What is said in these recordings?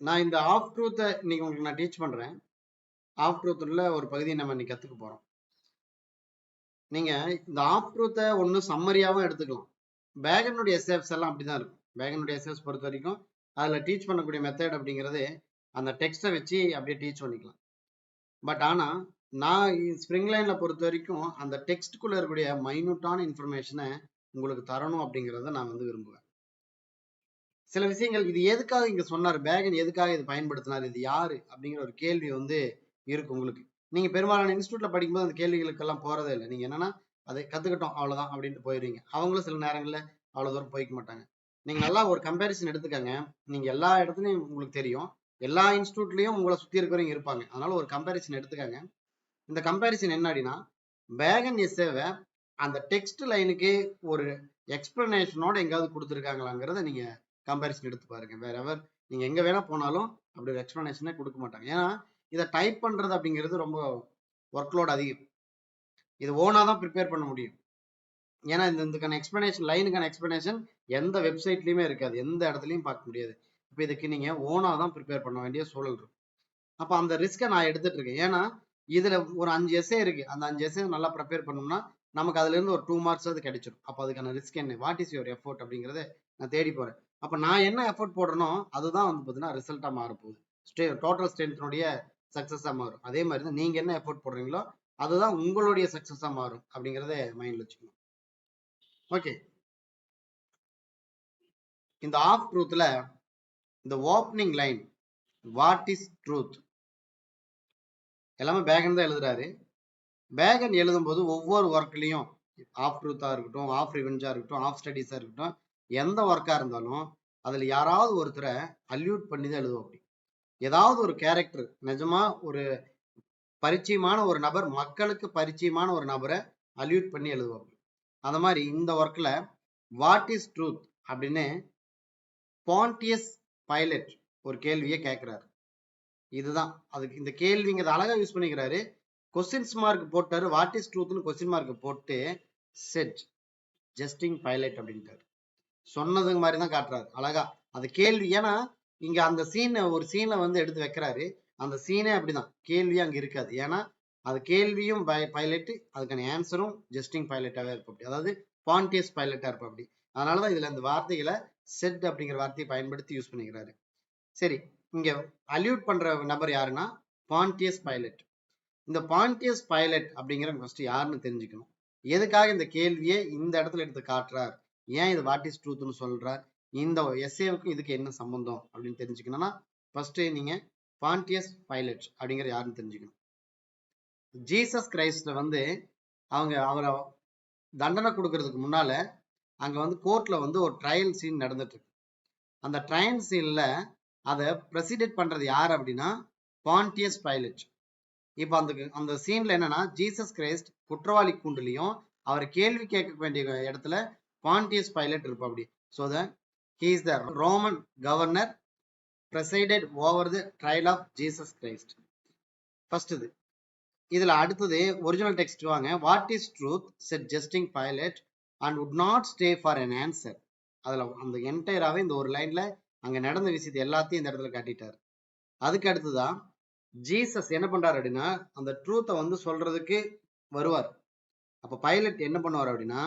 நான் இந்த ஆஃப் ட்ரூத்தை இன்னைக்கு உங்களுக்கு நான் டீச் பண்றேன். ஆஃப் ட்ரூத்ல ஒரு பகுதியை நம்ம இன்னைக்கு கத்துக்க போறோம். நீங்க இந்த ஆஃப் ட்ரூத்தை ஒன்னும் சம்மரியாவும் எடுத்துக்கலாம். பேகனுடைய எஸ்எஃப்ஸ் எல்லாம் அப்படிதான் இருக்கும். பேகனுடைய எஸ்எஃப்ஸ் பொறுத்த வரைக்கும் அதுல டீச் பண்ணக்கூடிய மெத்தட் அப்படிங்கிறது அந்த டெக்ஸ்ட்டை வச்சு அப்படியே டீச் பண்ணிக்கலாம். பட் ஆனா நான் ஸ்ப்ரிங் லைன்ல பொறுத்த வரைக்கும் அந்த டெக்ஸ்டுக்குள்ள இருக்கக்கூடிய மைனூட்டான இன்ஃபர்மேஷனை உங்களுக்கு தரணும் அப்படிங்கிறத நான் விரும்புவேன். சில விஷயங்கள் இது எதுக்காக இங்க சொன்னார், பேகன் எதுக்காக இது பயன்படுத்தினார், இது யாரு அப்படிங்கிற ஒரு கேள்வி இருக்கு உங்களுக்கு. நீங்க பெரும்பாலான இன்ஸ்டியூட்ல படிக்கும்போது அந்த கேள்விகளுக்கெல்லாம் போறதே இல்லை. நீங்க என்னன்னா அதை கத்துக்கிட்டோம் அவ்வளவுதான் அப்படின்ட்டு போயிருவீங்க. அவங்களும் சில நேரங்கள்ல அவ்வளவு தூரம் போய்க்க மாட்டாங்க. நீங்க நல்லா ஒரு கம்பேரிசன் எடுத்துக்கங்க. நீங்க எல்லா இடத்துலயும் உங்களுக்கு தெரியும், எல்லா இன்ஸ்டியூட்லயும் உங்களை சுத்தி இருக்கிறவங்க இருப்பாங்க. அதனால ஒரு கம்பேரிசன் எடுத்துக்கங்க. இந்த கம்பேரிசன் என்ன அப்படின்னா, பேகன் எஸ்ஸேவை அந்த டெக்ஸ்ட் லைனுக்கு ஒரு எக்ஸ்பிளனேஷனோட எங்காவது கொடுத்துருக்காங்களாங்கிறத நீங்க கம்பேரிசன் எடுத்து பாருங்க. வேற எவர் நீங்க எங்க வேணா போனாலும் அப்படி ஒரு எக்ஸ்பிளனேஷனே கொடுக்க மாட்டாங்க. ஏன்னா இதை டைப் பண்றது அப்படிங்கிறது ரொம்ப ஒர்க்லோட் அதிகம். இது ஓனா தான் ப்ரிப்பேர் பண்ண முடியும். ஏன்னா இதுக்கான எக்ஸ்பிளனேஷன், லைனுக்கான எக்ஸ்பிளனேஷன் எந்த வெப்சைட்லயுமே இருக்காது, எந்த இடத்துலையும் பார்க்க முடியாது. இப்போ இதுக்கு நீங்க ஓனா தான் ப்ரிப்பேர் பண்ண வேண்டிய சூழல் இருக்கும். அப்போ அந்த ரிஸ்கை நான் எடுத்துட்டு இருக்கேன். ஏன்னா இதுல ஒரு 5 எஸ்ஸே இருக்கு. அந்த 5 எஸ்ஸே நல்லா ப்ரிப்பேர் பண்ணோம்னா நமக்கு அதுல இருந்து ஒரு 2 மார்க்ஸ் கிடைச்சிடும். அப்போ அதுக்கான ரிஸ்க் என்ன, வாட் இஸ் யுவர் எஃபோர்ட் அப்படிங்கிறத நான் தேடி போறேன். அப்ப நான் என்ன எஃபோர்ட் போடுறனோ அதுதான் பாத்தீங்கன்னா ரிசல்ட்டா மாறப்போகுது. டோட்டல் ஸ்ட்ரென்த்னுடைய சக்சஸா மாறும். அதே மாதிரி தான் நீங்க என்ன எஃபோர்ட் போடுறீங்களோ அதுதான் உங்களுடைய சக்சஸா மாறும் அப்படிங்கறத மைண்ட்ல வச்சுக்கணும். ஓகே, இந்த ஆஃப் ட்ரூத்ல இந்த opening line what is truth எல்லாமே பேகன் தான் எழுதுறாரு. பேகன் எழுதும் போது ஒவ்வொரு ஒர்க்லயும் ஆஃப் ட்ரூத்தா இருக்கட்டும், ஆஃப் ரிவெஞ்சா இருக்கட்டும், ஆஃப் ஸ்டடீஸா இருக்கட்டும், எந்த ஒர்க்கா இருந்தாலும் அதுல யாராவது ஒருத்தரை அல்யூட் பண்ணி தான் எழுதுவோம். அப்படி ஏதாவது ஒரு கேரக்டர், நிஜமா ஒரு பரிச்சயமான ஒரு நபர், மக்களுக்கு பரிச்சயமான ஒரு நபரை அல்யூட் பண்ணி எழுதுவாங்க. அந்த மாதிரி இந்த ஒர்க்ல வாட் இஸ் ட்ரூத் அப்படின்னு பாண்டியஸ் பைலட் ஒரு கேள்வியை கேட்கிறாரு. இதுதான் அதுக்கு இந்த கேள்விங்கிறத அழகா யூஸ் பண்ணிக்கிறாரு. கொஸ்டின்ஸ் மார்க் போட்டாரு, வாட் இஸ் ட்ரூத்னு கொஸ்டின் மார்க் போட்டு செட் ஜஸ்டிங் பைலட் அப்படின்ட்டாரு. சொன்னது மாதிரி தான் காட்டுறாரு அழகா அந்த கேள்வி. ஏன்னா இங்க அந்த ஒரு சீனை எடுத்து வைக்கிறாரு. அந்த சீனே அப்படிதான், கேள்வியே அங்க இருக்காது. ஏன்னா அது கேள்வியும் பைலட், அதுக்கான ஆன்சரும் ஜஸ்டிங் பைலட்டாவே இருப்போம். அப்படி அதாவது பாண்டியஸ் பைலட்டா இருப்போம். அப்படி அதனாலதான் இதுல இந்த வார்த்தைகளை செட் அப்படிங்கிற வார்த்தையை பயன்படுத்தி யூஸ் பண்ணிக்கிறாரு. சரி, இங்க அல்யூட் பண்ற நபர் யாருன்னா பாண்டியஸ் பைலட். இந்த பாண்டியஸ் பைலட் அப்படிங்கிற ஃபர்ஸ்ட் யாருன்னு தெரிஞ்சுக்கணும். எதுக்காக இந்த கேள்வியை இந்த இடத்துல எடுத்து காட்டுறார், ஏன் இது வாட் இஸ் ட்ரூத்னு சொல்றார், இந்த எஸ்ஏவுக்கு இதுக்கு என்ன சம்பந்தம் அப்படின்னு தெரிஞ்சுக்கணும்னா ஃபர்ஸ்ட் நீங்க பாண்டியஸ் பைலட் அப்படிங்கிற யாருன்னு தெரிஞ்சுக்கணும். ஜீசஸ் கிரைஸ்ட அவங்க அவரை தண்டனை கொடுக்கறதுக்கு முன்னால அங்க கோர்ட்ல ஒரு ட்ரையல் சீன் நடந்துட்டு இருக்கு. அந்த ட்ரையல் சீன்ல அதை பிரசிடென்ட் பண்றது யார் அப்படின்னா பாண்டியஸ் பைலட். இப்ப அந்த சீன்ல என்னன்னா ஜீசஸ் கிரைஸ்ட் குற்றவாளி கூண்டுலையும் அவர் கேள்வி கேட்க வேண்டிய இடத்துல பாண்டியஸ் பைலட் இருப்பா. அப்படி so that he is the Roman governor presided over the trial of Jesus Christ. First இதுல அடுத்தது ஒரிஜினல் டெக்ஸ்ட் வாங்க. What is truth said jesting Pilate and would not stay for an answer. அதுல அந்த என்டையராவே இந்த ஒரு லைன்ல அங்க நடந்த விஷயத்தை எல்லாத்தையும் இந்த இடத்துல காட்டிட்டார். அதுக்கு அடுத்துதான் ஜீசஸ் என்ன பண்றாரு அப்படின்னா அந்த ட்ரூத்தை சொல்றதுக்கு வருவார். அப்ப பைலட் என்ன பண்ணுவார் அப்படின்னா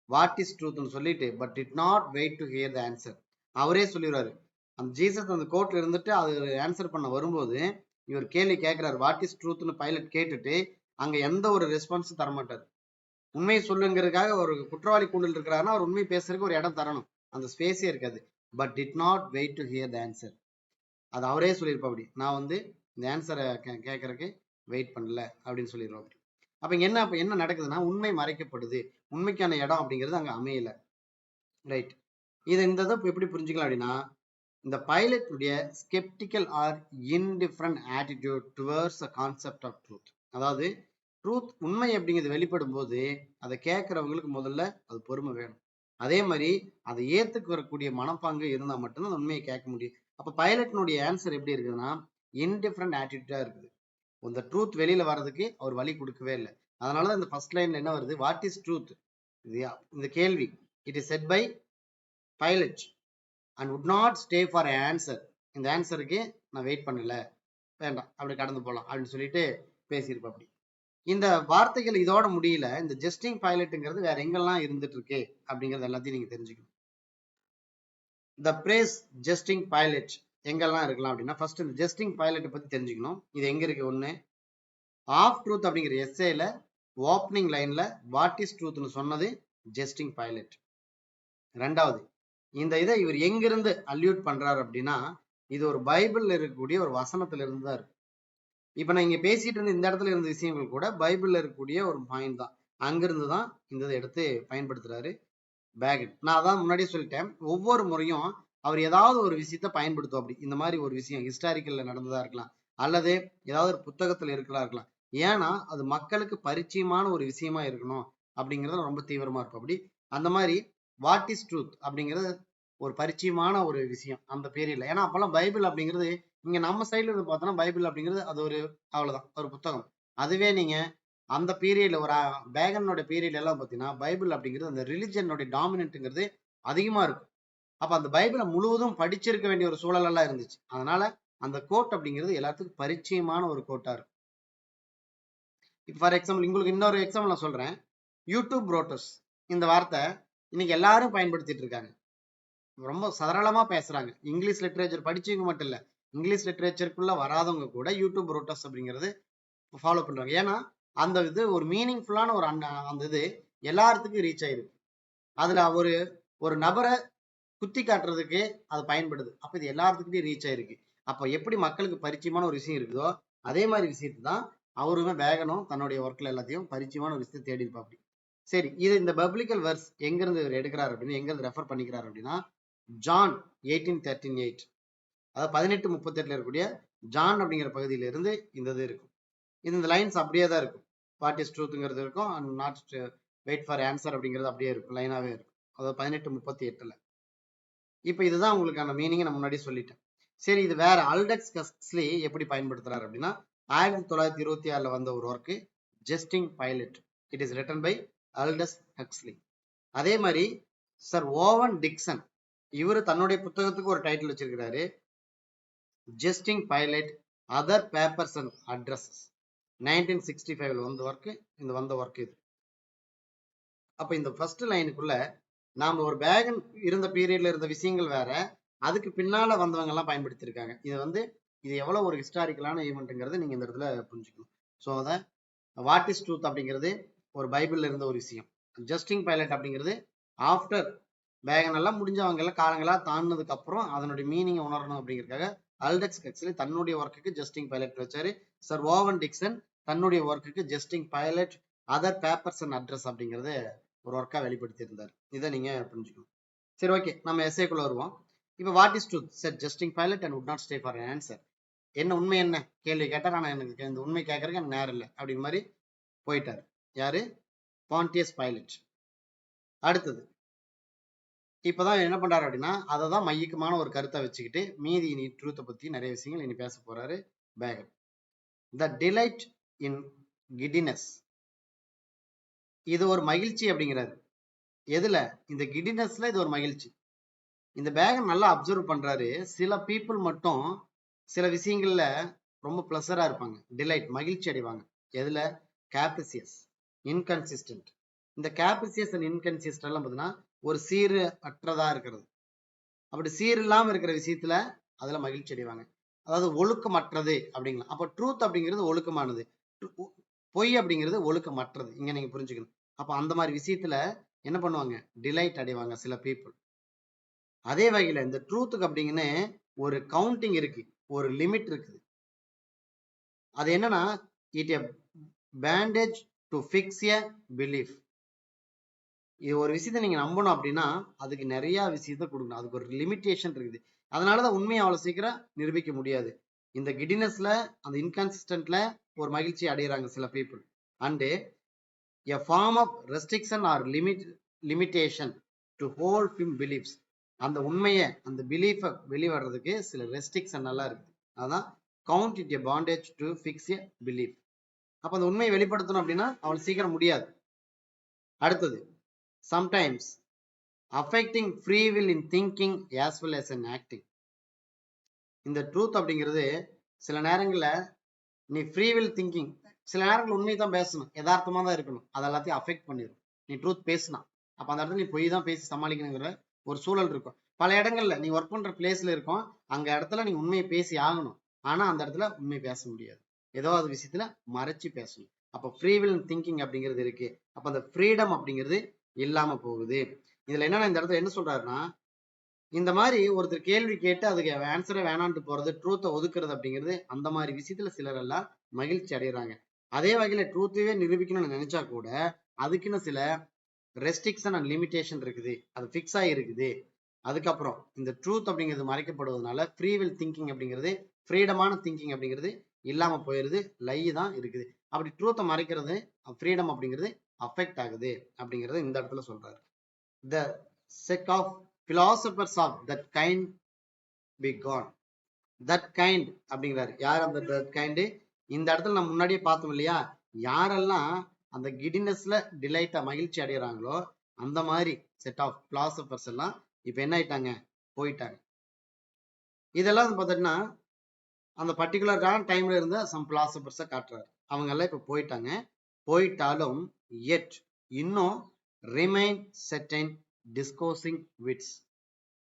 வாட் இஸ் ட்ரூத்னு சொல்லிட்டு but did not wait to hear the answer. அவரே சொல்லிடுவாரு. அந்த ஜீசஸ் அந்த கோர்ட்ல இருந்துட்டு அது ஆன்சர் பண்ண வரும்போது இவர் கேள்வி கேட்கிறாரு வாட் இஸ் ட்ரூத்னு பைலட் கேட்டுட்டு அங்க எந்த ஒரு ரெஸ்பான்ஸும் தரமாட்டார். உண்மையை சொல்லுங்கிறதுக்காக ஒரு குற்றவாளி கூண்டில் இருக்கிறாருன்னா அவர் உண்மை பேசுறதுக்கு ஒரு இடம் தரணும், அந்த ஸ்பேஸே இருக்காது. But did not wait to hear the answer. அது அவரே சொல்லியிருப்பா. அப்படி நான் இந்த ஆன்சரை கேட்கறதுக்கு வெயிட் பண்ணல அப்படின்னு சொல்லிடுவோம். அப்படி அப்ப என்ன நடக்குதுன்னா உண்மை மறைக்கப்படுது, உண்மைக்கான இடம் அப்படிங்கிறது அங்க அமையல. ரைட், இது இந்த எப்படி புரிஞ்சுக்கலாம் அப்படின்னா இந்த பைலட்டுடைய sceptical or indifferent attitude towards a concept of truth. அதாவது ட்ரூத், உண்மை அப்படிங்கிறது வெளிப்படும் போது அதை கேட்கறவங்களுக்கு முதல்ல அது பொறுமை வேணும். அதே மாதிரி அதை ஏத்துக்கு வரக்கூடிய மனப்பாங்கு இருந்தா மட்டும்தான் உண்மையை கேட்க முடியும். அப்ப பைலட்னுடைய ஆன்சர் எப்படி இருக்குதுன்னா இன்டிஃபரண்ட் ஆட்டிடியூடா இருக்குது. இந்த ட்ரூத் வெளியில வர்றதுக்கு அவர் வழி கொடுக்கவே இல்லை. அதனாலதான் இந்த ஃபர்ஸ்ட் லைன்ல என்ன வருது, வாட் இஸ் ட்ரூத், இந்த கேள்வி it is said by Pilate and would not stay for an answer. இந்த ஆன்சருக்கு நான் வெயிட் பண்ணல, வேண்டாம், அப்படி கடந்து போகலாம் அப்படின்னு சொல்லிட்டு பேசியிருப்பேன். அப்படி இந்த வார்த்தைகள் இதோட முடியல. இந்த ஜஸ்டிங் பைலட்டுங்கிறது வேற எங்கெல்லாம் இருந்துட்டு இருக்கு அப்படிங்கிறது எல்லாத்தையும் நீங்க தெரிஞ்சுக்கணும். த பிரேஸ் ஜஸ்டிங் பைலட் எங்கெல்லாம் இருக்கலாம் அப்படின்னா, ஃபர்ஸ்ட் இந்த ஜஸ்டிங் பைலட்டை பத்தி தெரிஞ்சுக்கணும். இது எங்க இருக்கு? ஒண்ணு, ஆஃப் ட்ரூத் அப்படிங்கிற எஸ்ஏல ஓப்பனிங் லைன்ல வாட் இஸ் ட்ரூத்னு சொன்னது ஜஸ்டிங் பைலட். ரெண்டாவது, இந்த இதை இவர் எங்கிருந்து அல்யூட் பண்றாரு அப்படின்னா, இது ஒரு பைபிள்ல இருக்கக்கூடிய ஒரு வசனத்துல இருந்து தான் இருக்கு. இப்ப நான் இங்க பேசிட்டு இருந்த இந்த இடத்துல இருந்த விஷயங்கள் கூட பைபிள்ல இருக்கக்கூடிய ஒரு பாயிண்ட் தான். அங்கிருந்து தான் இந்த இதை எடுத்து பயன்படுத்துறாரு பேகட். நான் அதான் முன்னாடியே சொல்லிட்டேன், ஒவ்வொரு முறையும் அவர் ஏதாவது ஒரு விஷயத்த பயன்படுத்தும். அப்படி இந்த மாதிரி ஒரு விஷயம் ஹிஸ்டாரிக்கல்ல நடந்ததா இருக்கலாம், அல்லது ஏதாவது ஒரு புத்தகத்துல இருக்கலாம். ஏன்னா அது மக்களுக்கு பரிச்சயமான ஒரு விஷயமா இருக்கணும் அப்படிங்கறது ரொம்ப தீவிரமா இருக்கும். அப்படி அந்த மாதிரி வாட் இஸ் ட்ரூத் அப்படிங்கிறது ஒரு பரிச்சயமான ஒரு விஷயம் அந்த பீரியட்ல. ஏன்னா அப்பெல்லாம் பைபிள் அப்படிங்கிறது, இங்க நம்ம சைடுல இருந்து பார்த்தோம்னா பைபிள் அப்படிங்கிறது அது ஒரு அவ்வளவுதான், ஒரு புத்தகம். அதுவே நீங்க அந்த பீரியட்ல ஒரு பேகனோட பீரியட்ல எல்லாம் பார்த்தீங்கன்னா பைபிள் அப்படிங்கிறது அந்த ரிலிஜனோட டாமினன்ட்ங்கிறது அதிகமா இருக்கும். அப்ப அந்த பைபிளை முழுவதும் படிச்சிருக்க வேண்டிய ஒரு சூழல் எல்லாம் இருந்துச்சு. அதனால அந்த கோட் அப்படிங்கிறது எல்லாத்துக்கும் பரிச்சயமான ஒரு கோட்டா இருக்கும். இப்போ ஃபார் எக்ஸாம்பிள் உங்களுக்கு இன்னொரு எக்ஸாம்பிள் நான் சொல்றேன். யூடியூப் ப்ரோட்டர்ஸ் இந்த வார்த்தை இன்னைக்கு எல்லாரும் பயன்படுத்திட்டு இருக்காங்க. ரொம்ப சரளமா பேசுறாங்க. இங்கிலீஷ் லிட்ரேச்சர் படிச்சவங்க மட்டும் இல்ல, இங்கிலீஷ் லிட்ரேச்சருக்குள்ள வராதவங்க கூட யூடியூப் ப்ரோட்டர்ஸ் அப்படிங்கிறது ஃபாலோ பண்றாங்க. ஏன்னா அந்த இது ஒரு மீனிங்ஃபுல்லான ஒரு அந்த இது எல்லாத்துக்கும் ரீச் ஆயிருக்கு. அதுல ஒரு ஒரு நபரை குத்தி காட்டுறதுக்கு அது பயன்படுது. அப்ப இது எல்லாத்துக்கிட்டையும் ரீச் ஆயிருக்கு. அப்ப எப்படி மக்களுக்கு பரிச்சயமான ஒரு விஷயம் இருக்குதோ அதே மாதிரி விஷயத்தை தான் அவருமே பேகனும் தன்னுடைய ஒர்க்ல எல்லாத்தையும் பரிச்சயமான ஒரு விஷயத்தை தேடி இருப்பா. அப்படி சரி, இது இந்த பப்ளிக்கல் வெர்ஸ் எங்க இருந்து இவர் எடுக்கிறார் அப்படின்னு, எங்க இருந்து ரெஃபர் பண்ணிக்கிறார் அப்படின்னா, ஜான் 18:38, அதாவது 18:38 இருக்கக்கூடிய ஜான் அப்படிங்கிற பகுதியில இருந்து இந்த இது இருக்கும். இந்த லைன்ஸ் அப்படியே தான் இருக்கும். வாட் இஸ் ட்ரூத்ங்கிறது இருக்கும், and not wait for answer அப்படிங்கிறது அப்படியே இருக்கும், லைனாவே இருக்கும். அதாவது 18:38. இப்ப இதுதான் உங்களுக்கான மீனிங் நான் முன்னாடி சொல்லிட்டேன். சரி, இது வேற அல்டெக்ஸ் ஹக்ஸ்லி எப்படி பயன்படுத்துறாரு அப்படின்னா, 1926ல வந்த ஒரு work jesting Pilate. It is written by Aldous Huxley. அதே மாதிரி சர் ஓவன் டிக்சன் இவரு தன்னுடைய புத்தகத்துக்கு ஒரு டைட்டில் வச்சிருக்கிறாரு, jesting Pilate other papers and addresses. 1965ல வந்த ஒர்க் இது. அப்ப இந்த ஃபர்ஸ்ட் லைனுக்குள்ள நாம ஒரு பேகன் இருந்த பீரியட்ல இருந்த விஷயங்கள் வேற, அதுக்கு பின்னால வந்தவங்க எல்லாம் பயன்படுத்தியிருக்காங்க. இது எவ்வளவு ஒரு ஹிஸ்டாரிக்கலான ஈவெண்ட்ங்கிறது நீங்க இந்த இடத்துல புரிஞ்சுக்கணும். ஸோ அதை வாட் இஸ் ட்ரூத் அப்படிங்கிறது ஒரு பைபிள்ல இருந்த ஒரு விஷயம். ஜஸ்டிங் பைலட் அப்படிங்கிறது ஆஃப்டர் பேகன் எல்லாம் முடிஞ்சவங்க எல்லாம் காலங்களா தாண்டினதுக்கு அப்புறம் அதனுடைய மீனிங் உணரணும் அப்படிங்கிறதுக்காக அல்டெக்ஸ் ஹக்ஸ்லி தன்னுடைய ஒர்க்குக்கு ஜஸ்டிங் பைலட் வச்சாரு. சர் ஓவன் டிக்சன் தன்னுடைய ஒர்க்குக்கு jesting Pilate other papers and address அப்படிங்கறத ஒரு ஒர்க்கா வெளிப்படுத்தி இருந்தார். இதை நீங்க புரிஞ்சுக்கணும். சரி, ஓகே, நம்ம எஸ்ஏக்குள்ள வருவோம். இப்ப what is truth set jesting pilot and would not stay for answer. என்ன உண்மை, என்ன கேள்வி கேட்டா நான் எனக்கு இந்த உண்மை கேட்கறதுக்கு எனக்கு நேரம் இல்லை அப்படின்னு மாதிரி போயிட்டாரு. யாரு? பாண்டியஸ் பைலட். அடுத்தது இப்பதான் என்ன பண்றாரு அப்படின்னா, அதை தான் மையக்கமான ஒரு கருத்தை வச்சுக்கிட்டு மீதி இனி ட்ரூத்தை பத்தி நிறைய விஷயங்கள் இனி பேச போறாரு பேகன். த டிலைட் இன் கிடினஸ், இது ஒரு மகிழ்ச்சி அப்படிங்கிறாரு. எதுல? இந்த கிடினஸ்ல இது ஒரு மகிழ்ச்சி. இந்த பேகன் நல்லா அப்சர்வ் பண்றாரு, சில பீப்புள் மட்டும் சில விஷயங்கள்ல ரொம்ப பிளஸரா இருப்பாங்க, டிலைட் மகிழ்ச்சி அடைவாங்க. எதுல? கேப்ரிசியஸ், இன்கன்சிஸ்டன்ட். இந்த கேப்ரிசியஸ் அண்ட் இன்கன்சிஸ்டன்ட் எல்லாம் பார்த்தீங்கன்னா ஒரு சீர் அற்றதா இருக்கிறது. அப்படி சீர் இல்லாம இருக்கிற விஷயத்துல அதுல மகிழ்ச்சி அடைவாங்க. அதாவது ஒழுக்கமற்றது அப்படிங்களா. அப்ப ட்ரூத் அப்படிங்கிறது ஒழுக்கமானது, பொய் அப்படிங்கிறது ஒழுக்கமற்றது. இங்க நீங்க புரிஞ்சுக்கணும். அப்ப அந்த மாதிரி விஷயத்துல என்ன பண்ணுவாங்க? டிலைட் அடைவாங்க சில பீப்புள். அதே வகையில இந்த ட்ரூத்துக்கு அப்படிங்கன்னு ஒரு கவுண்டிங் இருக்கு, ஒரு லிமிட் இருக்குது. அது என்னன்னா, it a bandage to fix a belief. இது ஒரு விஷயத்த நீங்க நம்பணும் அப்படின்னா அதுக்கு நிறைய விஷயத்த கொடுக்கணும், அதுக்கு ஒரு லிமிட்டேஷன் இருக்குது. அதனாலதான் உண்மையை அவ்வளவு சீக்கிரம் நிரூபிக்க முடியாது. இந்த கிடினஸ்ல அந்த இன்கன்சிஸ்டன்ட்ல ஒரு மகிழ்ச்சி அடைகிறாங்க சில people. And a form of restriction or limitation to hold him beliefs. அந்த உண்மையை, அந்த பிலீஃபை வெளிவடுறதுக்கு சில ரெஸ்ட்ரிக்ஷன் எல்லாம் இருக்குது. அதான் count it a bondage to fix a belief. அப்ப அந்த உண்மையை வெளிப்படுத்தணும் அப்படின்னா அவனுக்கு சீக்கிரம் முடியாது. அடுத்தது sometimes affecting free will in thinking as well as in acting. இந்த ட்ரூத் அப்படிங்கிறது சில நேரங்கள்ல நீ ஃப்ரீ வில் திங்கிங், சில நேரங்கள் உண்மை தான் பேசணும், யதார்த்தமா தான் இருக்கணும், அது எல்லாத்தையும் அஃபெக்ட் பண்ணிடும் நீ ட்ரூத் பேசினா. அப்ப அந்த இடத்துல நீ பொய் தான் பேசி சமாளிக்கணுங்கிற ஒரு சூழல் இருக்கும். பல இடங்கள்ல நீ ஒர்க் பண்ற பிளேஸ்ல இருக்கும், அங்க இடத்துல நீ உண்மையை பேசி ஆகணும், ஆனா அந்த இடத்துல உண்மை பேச முடியாது, ஏதோ அது விஷயத்துல மறைச்சு பேசணும். அப்ப ஃப்ரீ வில் திங்கிங் அப்படிங்கிறது இருக்கு. அப்ப அந்த ஃப்ரீடம் அப்படிங்கிறது இல்லாம போகுது. இதுல என்னன்னா இந்த இடத்துல என்ன சொல்றாருன்னா, இந்த மாதிரி ஒருத்தர் கேள்வி கேட்டு அதுக்கு ஆன்சரே வேணான்ட்டு போறது, ட்ரூத்தை ஒதுக்குறது அப்படிங்கிறது, அந்த மாதிரி விஷயத்துல சிலர் எல்லாம் மகிழ்ச்சி அடைகிறாங்க. அதே வகையில ட்ரூத்தையே நிரூபிக்கணும்னு நினைச்சா கூட அதுக்குன்னு சில ரெஸ்ட்ரிக்ஷன் அண்ட் லிமிடேஷன் இருக்குது, அது ஃபிக்ஸ் ஆகிருக்குது. அதுக்கப்புறம் இந்த ட்ரூத் அப்படிங்கிறது மறைக்கப்படுவதனால ஃப்ரீ வில் திங்கிங் அப்படிங்கிறது, ஃப்ரீடமான திங்கிங் அப்படிங்கிறது இல்லாம போயிருது, லை தான் இருக்குது. அப்படி ட்ரூத்தை மறைக்கிறது ஃப்ரீடம் அப்படிங்கிறது அஃபெக்ட் ஆகுது அப்படிங்கறது இந்த இடத்துல சொல்றாரு. The sect of philosophers of that kind be gone. that kind அப்படிங்கிறாரு. யார் அந்த that kind? இந்த இடத்துல நம்ம முன்னாடியே பார்த்தோம் இல்லையா, யாரெல்லாம் அந்த கிடினஸ்ல டிலைட்டா மகிழ்ச்சி அடைகிறாங்களோ அந்த மாதிரி செட் ஆஃப் philosophers எல்லாம் இப்ப என்ன ஆயிட்டாங்க, போயிட்டாங்க. இதெல்லாம் பார்த்தீங்கன்னா அந்த பர்டிகுலரான டைம்ல இருந்த சம் philosophers காட்டுறாரு. அவங்க எல்லாம் இப்ப போயிட்டாங்க. போயிட்டாலும் yet இன்னும் remain certain discoursing wits.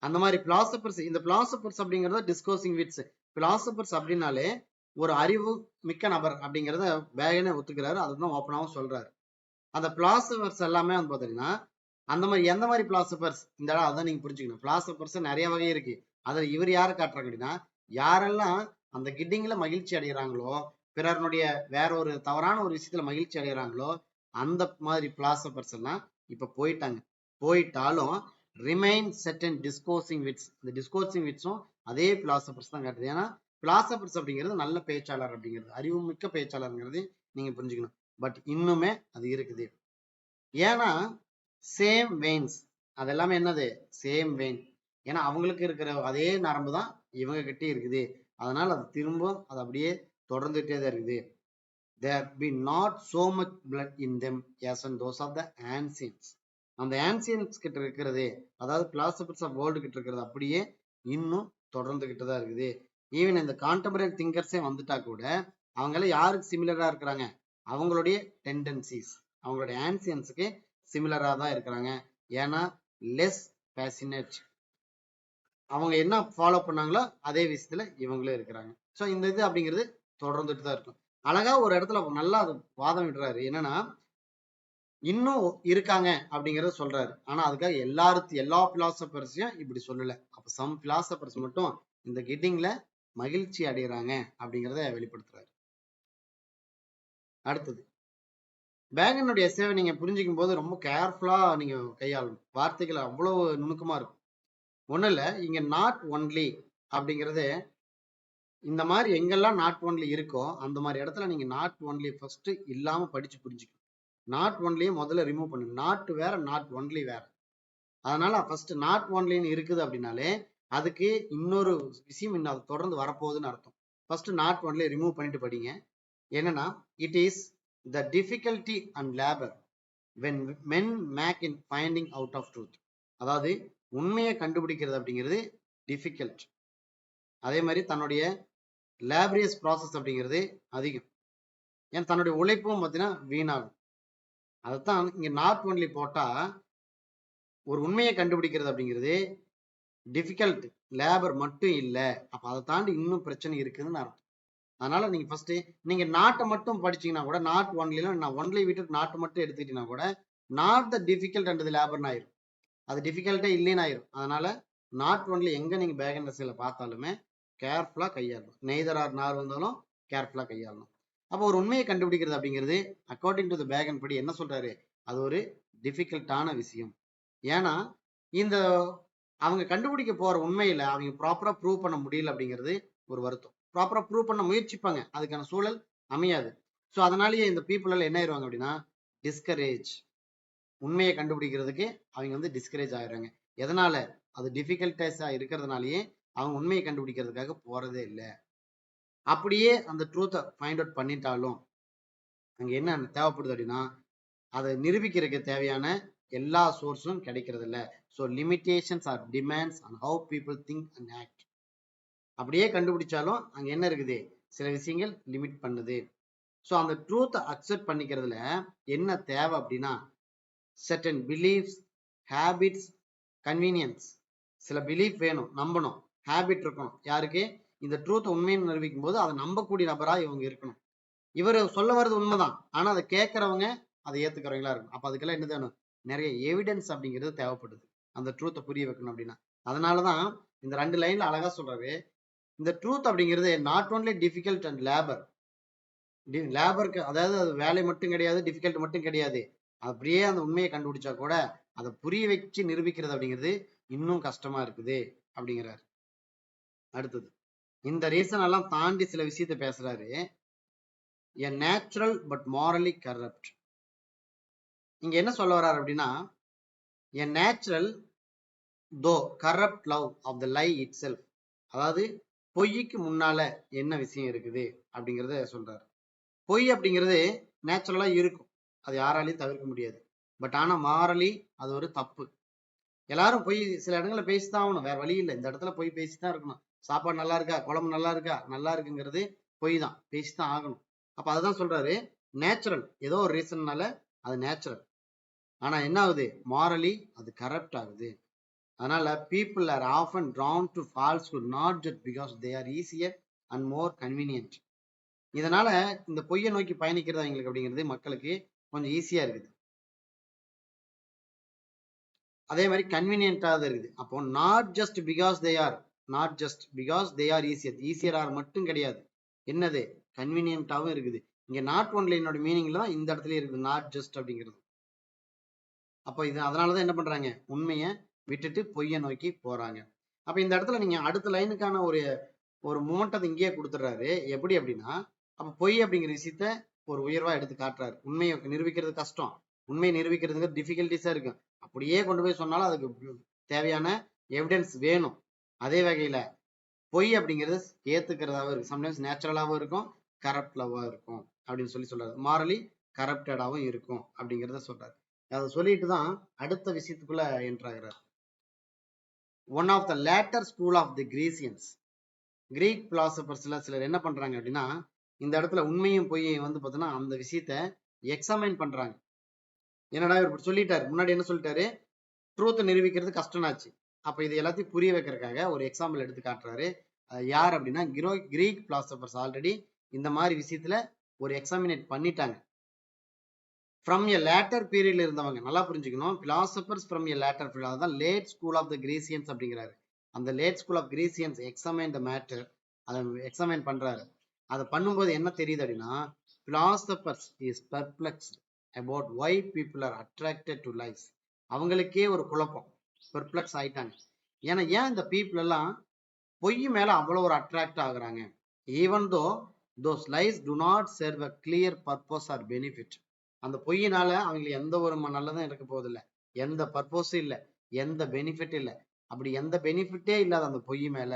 அந்த மாதிரி பிலாசபர்ஸ், இந்த பிலாசபர்ஸ் அப்படிங்கறத டிஸ்கோசிங் விட்ஸ். பிலாசபர்ஸ் அப்படின்னாலே ஒரு அறிவு மிக்க நபர் அப்படிங்கறத வேகனே ஒத்துக்கிறாரு, அதுதான் ஓப்பனாவும் சொல்றாரு. அந்த பிலாசபர்ஸ் எல்லாமே வந்து பாத்தீங்கன்னா அந்த மாதிரி எந்த மாதிரி பிலாசபர்ஸ், இந்த இடம் அதான் நீங்க புரிஞ்சுக்கணும். பிலாசபர்ஸ் நிறைய வகை இருக்கு. அதுல இவர் யாரை காட்டுறாங்க அப்படின்னா, யாரெல்லாம் அந்த கிட்டிங்ல மகிழ்ச்சி அடைகிறாங்களோ, பிறருடைய வேற ஒரு தவறான ஒரு விஷயத்துல மகிழ்ச்சி அடைகிறாங்களோ அந்த மாதிரி பிலாசபர்ஸ் எல்லாம் இப்ப போயிட்டாங்க. போயிட்டாலும் ரிமைன் certain discoursing wits. இந்த discoursing witsம் அதே பிலாசபர்ஸ் தான் காட்டுது. ஏன்னா பிலாசபர்ஸ் அப்படிங்கிறது நல்ல பேச்சாளர் அப்படிங்கிறது, அறிவுமிக்க பேச்சாளர்ங்கிறது நீங்க புரிஞ்சுக்கணும். பட் இன்னுமே அது இருக்குது. ஏன்னா சேம் வெயின்ஸ், அது எல்லாமே என்னது, சேம் வெயின். ஏன்னா அவங்களுக்கு இருக்கிற அதே நரம்பு தான் இவங்க கிட்டே இருக்குது, அதனால அது திரும்ப அது அப்படியே தொடர்ந்துட்டே தான் இருக்குது. there be not so much blood in them as in those of the ancients. அந்த ஆன்சியன்ஸ் கிட்ட இருக்கிறது, அதாவது பிலாசபர்ஸ் ஆஃப் வேர்ல்டு கிட்ட இருக்கிறது அப்படியே இன்னும் தொடர்ந்துகிட்டு தான் இருக்குது. ஈவன் இந்த கான்டெம்பரரி திங்கர்ஸே வந்துட்டா கூட அவங்க எல்லாம் யாருக்கு சிமிலரா இருக்கிறாங்க, அவங்களுடைய டெண்டன்சிஸ் அவங்களுடைய ஆன்சியன்ஸுக்கு சிமிலரா தான் இருக்கிறாங்க. ஏன்னா லெஸ் பேசினேட், அவங்க என்ன ஃபாலோ பண்ணாங்களோ அதே விஷயத்துல இவங்களும் இருக்கிறாங்க. ஸோ இந்த இது அப்படிங்கிறது தொடர்ந்துட்டு தான் இருக்கும். அழகா ஒரு இடத்துல நல்லா வாதம் விடுறாரு. என்னன்னா இன்னும் இருக்காங்க அப்படிங்கறத சொல்றாரு. ஆனா அதுக்காக எல்லா பிலாசபர்ஸையும் இப்படி சொல்லல. அப்ப சம் பிலாசபர்ஸ் மட்டும் இந்த கிட்டிங்ல மகிழ்ச்சி அடைகிறாங்க அப்படிங்கறத வெளிப்படுத்துறாரு. அடுத்தது பேகனுடைய சேவை நீங்க புரிஞ்சுக்கும் போது ரொம்ப கேர்ஃபுல்லா நீங்க கையாளணும். வார்த்தைகள் அவ்வளவு நுணுக்கமா இருக்கும். ஒண்ணு இல்ல, இங்க நாட் ஒன்லி அப்படிங்கறது இந்த மாதிரி எங்கெல்லாம் நாட் ஒன்லி இருக்கோ அந்த மாதிரி இடத்துல நீங்க நாட் ஒன்லி ஃபர்ஸ்ட் இல்லாம படிச்சு புரிஞ்சுக்கணும். நாட் ஒன்லியே முதல்ல ரிமூவ் பண்ணு. நாட் வேற, நாட் ஒன்லி வேற. அதனால ஃபர்ஸ்ட் நாட் ஒன்லின்னு இருக்குது அப்படின்னாலே அதுக்கு இன்னொரு விஷயம் இன்னும் தொடர்ந்து வரப்போகுதுன்னு அர்த்தம். ஃபர்ஸ்ட் நாட் ஒன்லி ரிமூவ் பண்ணிட்டு படிங்க. என்னன்னா it is the difficulty and labour when men make in finding out of truth. அதாவது உண்மையை கண்டுபிடிக்கிறது அப்படிங்கிறது டிஃபிகல்ட். அதே மாதிரி தன்னுடைய லேபரியஸ் ப்ராசஸ் அப்படிங்கிறது அதிகம். ஏன் தன்னுடைய உழைப்பும் பார்த்தீங்கன்னா வீணாகும். அதைத்தான் இங்க நாட் ஒன்லி போட்டா ஒரு உண்மையை கண்டுபிடிக்கிறது அப்படிங்கிறது டிஃபிகல்ட், லேபர் மட்டும் இல்லை. அப்ப அதை தாண்டி இன்னும் பிரச்சனை இருக்குதுன்னு அர்த்தம். அதனால நீங்க ஃபர்ஸ்ட் நீங்க நாட்டை மட்டும் படிச்சீங்கன்னா கூட, நாட் ஒன்லில நான் ஒன்லி விட்டு நாட்டை மட்டும் எடுத்துக்கிட்டீங்கன்னா கூட நாட் த டிஃபிகல்ட் அண்ட் லேபர்னு ஆயிரும். அது டிஃபிகல்ட்டே இல்லைன்னு ஆயிரும். அதனால நாட் ஒன்லி எங்க நீங்க பேக் இண்டஸ்ட்ரியில பார்த்தாலுமே கேர்ஃபுல்லா கையாளணும். நெய்தர் ஆர் நார் வந்தாலும் கேர்ஃபுல்லா கையாளணும். அப்போ ஒரு உண்மையை கண்டுபிடிக்கிறது அப்படிங்கிறது அக்கார்டிங் டு த பேகன் படி என்ன சொல்றாரு, அது ஒரு டிஃபிகல்ட்டான விஷயம். ஏன்னா இந்த அவங்க கண்டுபிடிக்க போற உண்மையில அவங்க ப்ராப்பரா ப்ரூவ் பண்ண முடியல அப்படிங்கிறது ஒரு வருத்தம். ப்ராப்பரா ப்ரூவ் பண்ண முயற்சிப்பாங்க, அதுக்கான சூழல் அமையாது. ஸோ அதனாலேயே இந்த பீப்புள் எல்லாம் என்ன ஆயிடுவாங்க அப்படின்னா டிஸ்கரேஜ். உண்மையை கண்டுபிடிக்கிறதுக்கு அவங்க வந்து டிஸ்கரேஜ் ஆயிடுறாங்க. எதனால, அது டிஃபிகல்டஸா இருக்கிறதுனாலயே அவங்க உண்மையை கண்டுபிடிக்கிறதுக்காக போறதே இல்லை. அப்படியே அந்த ட்ரூத்தை ஃபைண்ட் அவுட் பண்ணிட்டாலும் அங்க என்ன தேவைப்படுது அப்படின்னா அதை நிரூபிக்கிறதுக்கு தேவையான எல்லா சோர்ஸும் கிடைக்கிறது இல்லை. So limitations are demands on how people think and act. அப்படியே கண்டுபிடிச்சாலும் அங்க என்ன இருக்குது, சில விஷயங்கள் லிமிட் பண்ணுது. ஸோ அந்த ட்ரூத்தை அக்செப்ட் பண்ணிக்கிறதுல என்ன தேவை அப்படின்னா, செர்டன் பிலீஃப்ஸ், ஹேபிட்ஸ், கன்வீனியன்ஸ். சில பிலீஃப் வேணும், நம்பணும். ஹேபிட் இருக்கணும். யாருக்கு? இந்த ட்ரூத்தை உண்மையை நிரூபிக்கும் போது அதை நம்பக்கூடிய நபரா இவங்க இருக்கணும். இவர் சொல்ல வர்றது உண்மைதான், ஆனா அதை கேட்கறவங்க அதை ஏத்துக்கிறவங்களா இருக்கும். அப்ப அதுக்கெல்லாம் என்ன வேணும், நிறைய எவிடன்ஸ் அப்படிங்கிறது தேவைப்படுது அந்த ட்ரூத்தை புரிய வைக்கணும் அப்படின்னா. அதனாலதான் இந்த 2 லைன்ல அழகா சொல்றாரு, இந்த ட்ரூத் அப்படிங்கிறது not only difficult and labour. லேபருக்கு அதாவது அது வேலை மட்டும் கிடையாது, டிஃபிகல்ட் மட்டும் கிடையாது. அப்படியே அந்த உண்மையை கண்டுபிடிச்சா கூட அதை புரிய வச்சு நிரூபிக்கிறது அப்படிங்கிறது இன்னும் கஷ்டமா இருக்குது அப்படிங்கிறாரு. அடுத்தது இந்த ரீசன் எல்லாம் தாண்டி சில விஷயத்த பேசுறாரு. a natural but morally corrupt. இங்க என்ன சொல்ல வர்றாரு அப்படின்னா, a natural though corrupt love of the lie itself. அதாவது பொய்க்கு முன்னால என்ன விஷயம் இருக்குது அப்படிங்கறத சொல்றாரு. பொய் அப்படிங்கிறது நேச்சுரலா இருக்கும், அது யாராலையும் தவிர்க்க முடியாது. பட் ஆனா மாரலி அது ஒரு தப்பு. எல்லாரும் போய் சில இடங்கள்ல பேசிதான் ஆகணும், வேற வழி இல்லை. இந்த இடத்துல போய் பேசிதான் இருக்கணும். சாப்பாடு நல்லா இருக்கா, குழம்பு நல்லா இருக்கா, நல்லா இருக்குங்கிறது பொய் தான், பேசிதான் ஆகணும். அப்ப அதுதான் சொல்றாரு, நேச்சுரல் ஏதோ ஒரு ரீசன்னால அது நேச்சுரல். ஆனா என்ன ஆகுது, மாரலி அது கரப்ட் ஆகுது. அதனால people are often drawn to falsehood not just because they are easier and more convenient. இதனால இந்த பொய்யை நோக்கி பயணிக்கிறது அவங்களுக்கு அப்படிங்கிறது மக்களுக்கு கொஞ்சம் ஈஸியா இருக்குது, அதே மாதிரி கன்வீனியன்டா இருக்குது. அப்போ not just because they are easier மட்டும் கிடையாது, என்னது கன்வீனியன்டாவும் இருக்குது. இங்க நாட் ஒன்லி என்னோட மீனிங்ல தான் இந்த இடத்துல இருக்குது, நாட் ஜஸ்ட் அப்படிங்கிறது. அப்போ இது அதனாலதான் என்ன பண்றாங்க, உண்மையை விட்டுட்டு பொய்யை நோக்கி போறாங்க. அப்ப இந்த இடத்துல நீங்க அடுத்த லைனுக்கான ஒரு மூமெண்ட் இங்கேயே கொடுத்துடுறாரு. எப்படி அப்படின்னா, அப்ப பொய் அப்படிங்கிற விஷயத்த ஒரு உயர்வா எடுத்து காட்டுறாரு. உண்மையை நிரூபிக்கிறது கஷ்டம், உண்மையை நிரூபிக்கிறதுக்கு டிஃபிகல்டிஸா இருக்கும். அப்படியே கொண்டு போய் சொன்னாலும் அதுக்கு தேவையான எவிடன்ஸ் வேணும். அதே வகையில பொய் அப்படிங்கிறது ஏத்துக்கிறதாவும் இருக்கு, சம்டைம்ஸ் நேச்சுரலாவும் இருக்கும், கரப்ட்லாவும் இருக்கும் அப்படின்னு சொல்றாரு. மாரலி கரப்டடாவும் இருக்கும் அப்படிங்கிறத சொல்றாரு. அதை சொல்லிட்டு தான் அடுத்த விஷயத்துக்குள்ள என்ட்ராகிறார். One of the latter school of the Grecians, Greek பிலாசபர்ஸ்ல சிலர் என்ன பண்றாங்க அப்படின்னா, இந்த இடத்துல உண்மையும் பொய்யையும் வந்து பார்த்தோன்னா அந்த விஷயத்த எக்ஸாமைன் பண்றாங்க. என்னடா இவர் சொல்லிட்டாரு, முன்னாடி என்ன சொல்லிட்டாரு, ட்ரூத்தை நிரூபிக்கிறது கஷ்டம்னாச்சு. அப்ப இது எல்லாத்தையும் புரிய வைக்கிறதுக்காக ஒரு எக்ஸாம்பிள் எடுத்து காட்டுறாரு. யார் அப்படின்னா, கிரீக் பிலாசபர்ஸ் ஆல்ரெடி இந்த மாதிரி விஷயத்துல ஒரு எக்ஸாமினேட் பண்ணிட்டாங்க. ஃப்ரம் எ லேட்டர் பீரியட்ல இருந்தவங்க, நல்லா புரிஞ்சுக்கணும், philosophers from a latter period, அதான் late school of the Grecians அப்படிங்கிறாரு. அந்த late school of Grecians examine the matter, அதை எக்ஸாமைன் பண்றாரு. அதை பண்ணும்போது என்ன தெரியுது அப்படின்னா, philosophers is perplexed about why people are attracted to lies. அவங்களுக்கே ஒரு குழப்பம், பெர்ப்ளெக்ஸ் ஆயிட்டாங்க. ஏன்னா ஏன் இந்த பீப்புள் எல்லாம் பொய் மேல அவ்வளவு ஒரு அட்ராக்ட் ஆகுறாங்க, even though those lies do not serve a clear purpose or benefit. அந்த பொய்யினால அவங்களுக்கு எந்த ஒரு நல்லதும் இருக்க போதில்லை, எந்த பர்பஸும் இல்லை, எந்த பெனிஃபிட் இல்லை. அப்படி எந்த பெனிஃபிட்டே இல்லாத அந்த பொய் மேல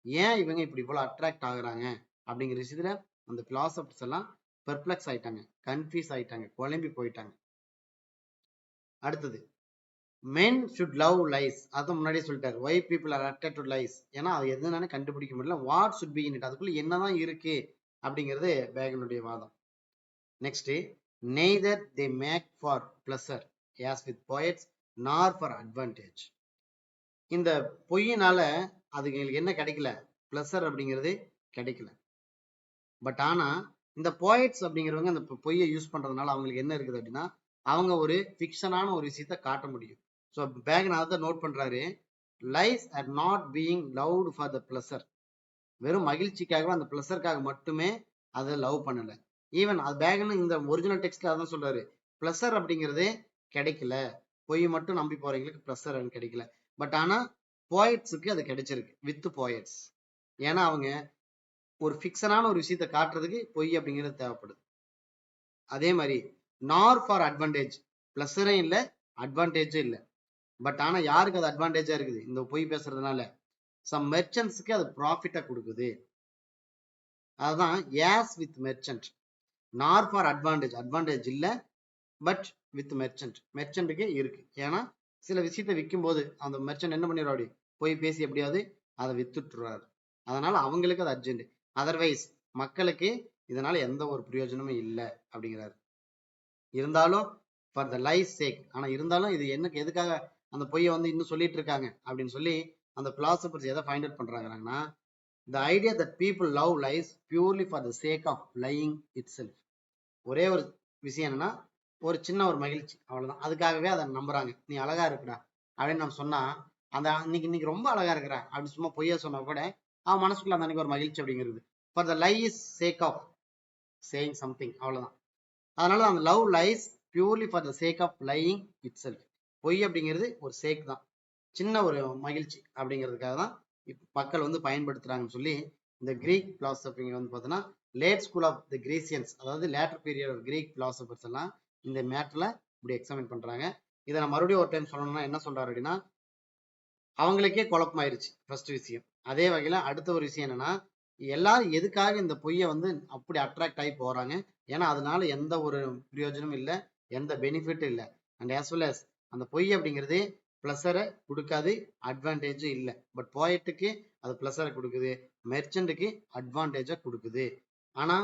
ஏன் இவங்க இப்படி இவ்வளவு அட்ராக்ட் ஆகுறாங்க அப்படிங்கிற விஷயத்துல அந்த பிலாசபர்ஸ் எல்லாம் பெர்ப்ளெக்ஸ் ஆயிட்டாங்க, கன்ஃபியூஸ் ஆயிட்டாங்க, குழம்பி போயிட்டாங்க. அடுத்தது men should love lies. அது முன்னாடியே சொல்லிட்டாரு, why people are attracted to lies. ஏன்னா அது எதுனால கண்டுபிடிக்க முடியல, what should be in it, அதுக்குள்ள என்னதான் இருக்கு அப்படிங்கிறது பேகனுடைய வாதம். Next, neither they make for pleasure as with poets nor for advantage. இந்த பொய்யினால அதுங்களுக்கு என்ன கிடைக்கல, பிளஸர் அப்படிங்கிறது கிடைக்கல. பட் ஆனா இந்த போயட்ஸ் அப்படிங்கிறவங்க அந்த பொய்யை யூஸ் பண்றதுனால அவங்களுக்கு என்ன இருக்குது அப்படின்னா, அவங்க ஒரு ஃபிக்ஷனான ஒரு விஷயத்த காட்ட முடியும். ஸோ பேகன் அதை நோட் பண்றாரு, lies are not being loved for the pleasure. வெறும் மகிழ்ச்சிக்காக அந்த பிளஸருக்காக மட்டுமே அதை லவ் பண்ணல. ஈவன் அது பேகன் இந்த ஒரிஜினல் டெக்ஸ்ட்ல அதான் சொல்றாரு, பிளஸர் அப்படிங்கிறது கிடைக்கல, பொய் மட்டும் நம்பி போறவங்களுக்கு பிளஸர் கிடைக்கல. பட் ஆனா போயட்ஸுக்கு அது கிடைச்சிருக்கு வித் போயட்ஸ். ஏன்னா அவங்க ஒரு ஃபிக்ஷனான ஒரு விஷயத்த காட்டுறதுக்கு பொய் அப்படிங்கிறது தேவைப்படுது. அதே மாதிரி நார் ஃபார் அட்வான்டேஜ், பிளஸரும் இல்லை அட்வான்டேஜும் இல்லை. பட் ஆனா யாருக்கு அது அட்வான்டேஜா இருக்குது, இந்த பொய் பேசுறதுனால சம் மெர்ச்சன்ட்ஸ்க்கு அது ப்ராஃபிட்டா கொடுக்குது. அதுதான் யாஸ் வித் மெர்ச்சன்ட். நார் ஃபார் அட்வான்டேஜ், அட்வான்டேஜ் இல்லை, பட் வித் மெர்ச்சன்ட், மெர்ச்சன்ட்டுக்கு இருக்கு. ஏன்னா சில விஷயத்தை விற்கும் போது அந்த மெர்ச்சன்ட் என்ன பண்ணிடுறாரு, போய் பேசி எப்படியாவது அதை வித்துட்டுறாரு. அதனால அவங்களுக்கு அது அர்ஜென்ட். அதர்வைஸ் மக்களுக்கு இதனால எந்த ஒரு பிரயோஜனமும் இல்லை அப்படிங்கிறாரு. இருந்தாலும் ஃபார் த லைஃப் சேக், ஆனா இருந்தாலும் இது என்ன எதுக்காக அந்த பொய்யை வந்து இன்னும் சொல்லிட்டு இருக்காங்க அப்படின்னு சொல்லி அந்த பிலாசபர்ஸ் எதை ஃபைண்ட் அவுட் பண்றாங்கன்னா, the idea that people love lies purely for the sake of lying itself. ஒரே ஒரு விஷயம் என்னன்னா, ஒரு சின்ன ஒரு மகிழ்ச்சி, அவ்வளவுதான். அதுக்காகவே அதை நம்புறாங்க. நீ அழகா இருக்குடா அப்படின்னு நம்ம சொன்னா, அந்த இன்னைக்கு ரொம்ப அழகா இருக்கிற அப்படி சும்மா பொய்யா சொன்னா கூட அவன் மனசுக்குள்ள அந்த அன்னைக்கு ஒரு மகிழ்ச்சி அப்படிங்கிறது. For the lie is sake of saying something, அவ்வளவுதான். அதனால அந்த love lies purely for the sake of lying itself. பொய் அப்படிங்கிறது ஒரு சேக் தான், சின்ன ஒரு மகிழ்ச்சி அப்படிங்கிறதுக்காக தான் மக்கள் வந்து பயன்படுத்துறாங்கன்னு சொல்லி இந்த கிரீக் பிலாசபி வந்து பார்த்தோன்னா late school of the Grecians, அதாவது later period of Greek philosophers எல்லாம் இந்த மேட்டர்ல இப்படி எக்ஸாமின் பண்றாங்க. இதை நான் மறுபடியும் ஒரு டைம் சொல்லணும்னா என்ன சொல்றாரு அப்படின்னா, அவங்களுக்கே குழப்பமாயிருச்சு ஃபர்ஸ்ட் விஷயம். அதே வகையில அடுத்த ஒரு விஷயம் என்னன்னா, எல்லாரும் எதுக்காக இந்த பொய்யை வந்து அப்படி அட்ராக்ட் ஆகி போறாங்க, ஏன்னா அதனால எந்த ஒரு பிரயோஜனமும் இல்லை, எந்த பெனிஃபிட்டும் இல்லை. அண்ட் ஆஸ் வெல் அஸ் அந்த பொய் அப்படிங்கிறது பிளஸரை கொடுக்காது, அட்வான்டேஜும் இல்லை. பட் போயட்டுக்கு அது பிளஸரை கொடுக்குது, மெர்ச்சன்ட்டுக்கு அட்வான்டேஜை கொடுக்குது. ஆனா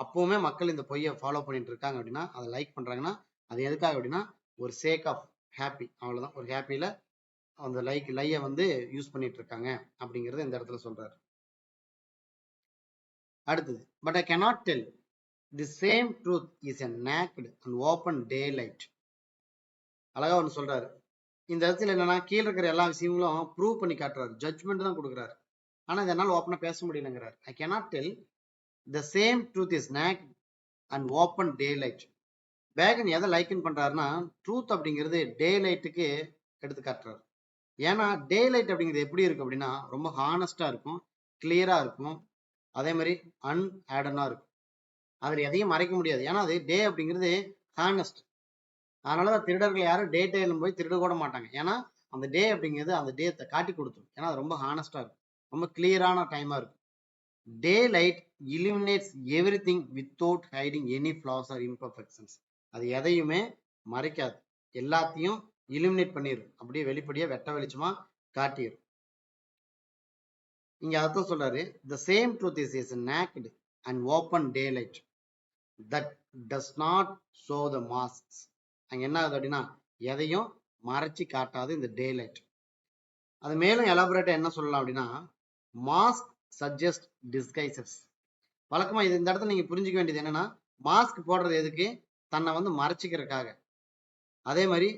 அப்பவுமே மக்கள் இந்த பொய்யை ஃபாலோ பண்ணிட்டு இருக்காங்க அப்படின்னா, அதை லைக் பண்றாங்கன்னா அது எதுக்காக அப்படின்னா ஒரு சேக் ஆஃப் ஹாப்பி, அவ்வளவுதான். ஒரு ஹாப்பியில அந்த லையை வந்து யூஸ் பண்ணிட்டு இருக்காங்க அப்படிங்கறது இந்த இடத்துல சொல்றாரு. அடுத்தது, but I cannot tell the same truth is a naked and open daylight. அழகா ஒன்று சொல்றாரு. இந்த இடத்துல என்னன்னா, கீழே இருக்கிற எல்லா விஷயங்களும் ப்ரூவ் பண்ணி காட்டுறாரு, ஜட்ஜ்மெண்ட் தான் கொடுக்குறாரு. ஆனா இதனால ஓப்பனா பேச முடியலங்கிறார். ஐ cannot tell the same truth is naked and open daylight. Pegan எதை லைக்கன் பண்றாருன்னா, ட்ரூத் அப்படிங்கிறது டே லைட்டுக்கு எடுத்து காட்டுறாரு. ஏன்னா டே லைட் அப்படிங்கிறது எப்படி இருக்கும் அப்படின்னா ரொம்ப ஹானஸ்டா இருக்கும், கிளியரா இருக்கும், அதே மாதிரி அன்ஆடனா இருக்கும். அதுல எதையும் மறைக்க முடியாது. ஏன்னா அது டே அப்படிங்கிறது ஹானஸ்ட். அதனாலதான் திருடர்கள் யாரும் டே டைம் போய் திருட கூட மாட்டாங்க. ஏன்னா அந்த டே அப்படிங்கிறது அந்த டே காட்டி கொடுத்துரும். ஏன்னா அது ரொம்ப ஹானஸ்டா இருக்கும், ரொம்ப கிளியரான டைமா இருக்கும். டே light illuminates everything without hiding any flaws or imperfections. அது எதையுமே மறைக்காது, எல்லாத்தையும் illuminate பண்ணிடும், அப்படியே வெளிப்படையா வெட்ட வெளிச்சமா காட்டிடும். இங்க அர்த்தம் சொல்றாரு, the same truth is naked and open daylight that does not show the masks. அங்க என்ன ஆகுது அப்படின்னா எதையும் மறைச்சு காட்டாது இந்த டே லைட். அது மேலும் எலாபரேட்டா என்ன சொல்லலாம் அப்படின்னா, மாஸ்க் சஜஸ்ட் டிஸ்கைசஸ். வழக்கமா இது இந்த இடத்துல நீங்க புரிஞ்சுக்க வேண்டியது என்னன்னா, மாஸ்க் போடுறது எதுக்கு, தன்னை வந்து மறைச்சிக்கிறதுக்காக. அதே மாதிரி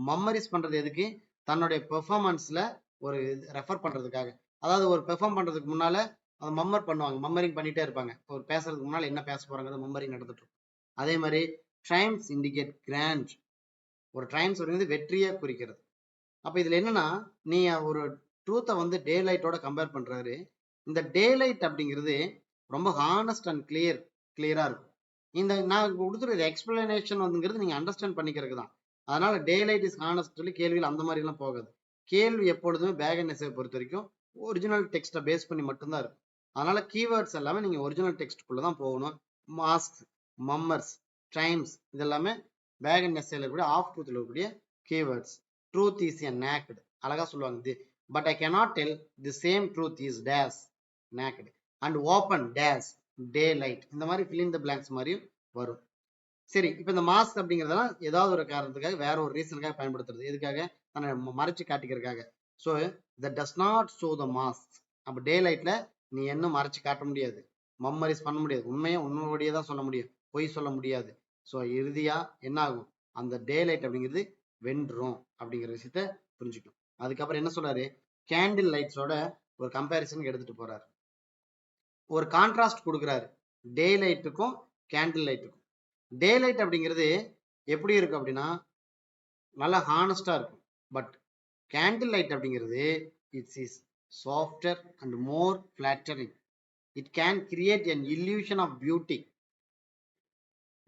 மம்மரிஸ் பண்றது எதுக்கு, தன்னுடைய பெர்ஃபார்மன்ஸ்ல ஒரு ரெஃபர் பண்றதுக்காக. அதாவது ஒரு பெர்ஃபார்ம் பண்றதுக்கு முன்னால அதை மம்மர் பண்ணுவாங்க, மம்மரிங் பண்ணிட்டே இருப்பாங்க. ஒரு பேசுறதுக்கு முன்னால என்ன பேச போறாங்க மம்மரிங் நடந்துட்டு இருக்கும். அதே மாதிரி ட்ரைம்ஸ் இண்டிகேட் கிராண்ட். ஒரு ட்ரைம்ஸ் வந்து வெற்றியை குறிக்கிறது. அப்ப இதுல என்னன்னா, நீ ஒரு ட்ரூத்தை வந்து டே லைட்டோட கம்பேர் பண்றாரு. இந்த டே லைட் அப்படிங்கிறது ரொம்ப ஹானஸ்ட் அண்ட் கிளியரா இருக்கும். இந்த நான் கொடுத்துருக்க எக்ஸ்பிளனேஷன் வந்துங்கிறது நீங்க அண்டர்ஸ்டாண்ட் பண்ணிக்கிறதுக்கு தான். அதனால டே லைட் இஸ் ஹானஸ்ட் சொல்லி கேள்வியில் அந்த மாதிரி எல்லாம் போகாது. கேள்வி எப்பொழுதுமே பேகன் எஸ்ஸை பொறுத்த வரைக்கும் ஒரிஜினல் டெக்ஸ்ட்டை பேஸ் பண்ணி மட்டும்தான் இருக்கும். அதனால கீவேர்ட்ஸ் எல்லாமே நீங்க ஒரிஜினல் டெக்ஸ்ட்குள்ள தான் போகணும். மாஸ்க், மம்மர்ஸ், டைம்ஸ் இதெல்லாமே பேகன் எஸ்ஸைல கூட ஆஃப் ட்ரூத்ல இருக்கக்கூடிய keywords. Truth is a naked, அழகா சொல்லுவாங்க. But I cannot tell the same truth is dash naked and open dash daylight. இந்த மாதிரி fill in the blanks மாதிரியும் வரும். சரி, இப்ப இந்த மாஸ்க் அப்படிங்கிறதெல்லாம் ஏதாவது ஒரு காரணத்துக்காக வேற ஒரு ரீசனுக்காக பயன்படுத்துறது. எதுக்காக, தன்னை மறைச்சு காட்டிக்கிறதுக்காக. So that does not show the mask. அப்ப டே லைட்ல நீ என்ன மறைச்சு காட்ட முடியாது, மம்மரிஸ் பண்ண முடியாது, உண்மையை உண்மையோடையே தான் சொல்ல முடியும், பொய் சொல்ல முடியாது. ஸோ இறுதியா என்ன ஆகும், அந்த டே லைட் அப்படிங்கிறது வென்றும் அப்படிங்கிற விஷயத்த புரிஞ்சுக்கணும். அதுக்கப்புறம் என்ன சொல்றாரு, கேண்டில் லைட்ஸோட ஒரு கம்பேரிசன் எடுத்துட்டு போறாரு, ஒரு கான்ட்ராஸ்ட் கொடுக்குறாரு டே லைட்டுக்கும் கேண்டில் லைட்டுக்கும். டே லைட் அப்படிங்கிறது எப்படி இருக்கும் அப்படின்னா நல்லா ஹானஸ்டா இருக்கும். பட் கேண்டில் லைட் அப்படிங்கிறது it's is softer and more flattering. It can create an illusion of beauty.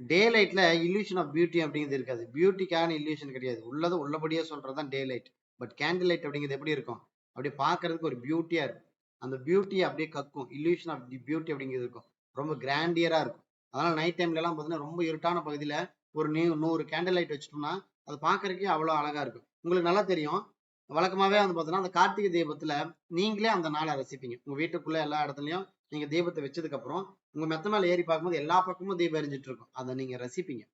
Day லைட்ல illusion of beauty அப்படிங்கிறது இருக்காது, பியூட்டிக்கான illusion கிடையாது, உள்ளது உள்ளபடியே சொல்றதுதான் டே லைட். பட் கேண்டில் லைட் அப்படிங்கிறது எப்படி இருக்கும், அப்படியே பார்க்கறதுக்கு ஒரு பியூட்டியா இருக்கும், அந்த பியூட்டியை அப்படியே கக்கும், illusion of beauty அப்படிங்கிறது இருக்கும், ரொம்ப கிராண்டியரா இருக்கும். அதனால நைட் டைம்ல எல்லாம் பார்த்தீங்கன்னா ரொம்ப இருட்டான பகுதியில ஒரு 100 கேண்டில் லைட் வச்சுட்டோம்னா அது பார்க்கறதுக்கே அவ்வளவு அழகா இருக்கும். உங்களுக்கு நல்லா தெரியும், வழக்கமாவே வந்து பாத்தீங்கன்னா அந்த கார்த்திகை தீபத்துல நீங்களே அந்த நாளை ரசிப்பீங்க. உங்க வீட்டுக்குள்ள எல்லா இடத்துலயும் நீங்க தீபத்தை வச்சதுக்கு அப்புறம் உங்க மெத்த மேல ஏறி பார்க்கும்போது எல்லா பக்கமும் தீபம் எரிஞ்சிட்டு இருக்கும். அதை நீங்க ரசிப்பீங்க.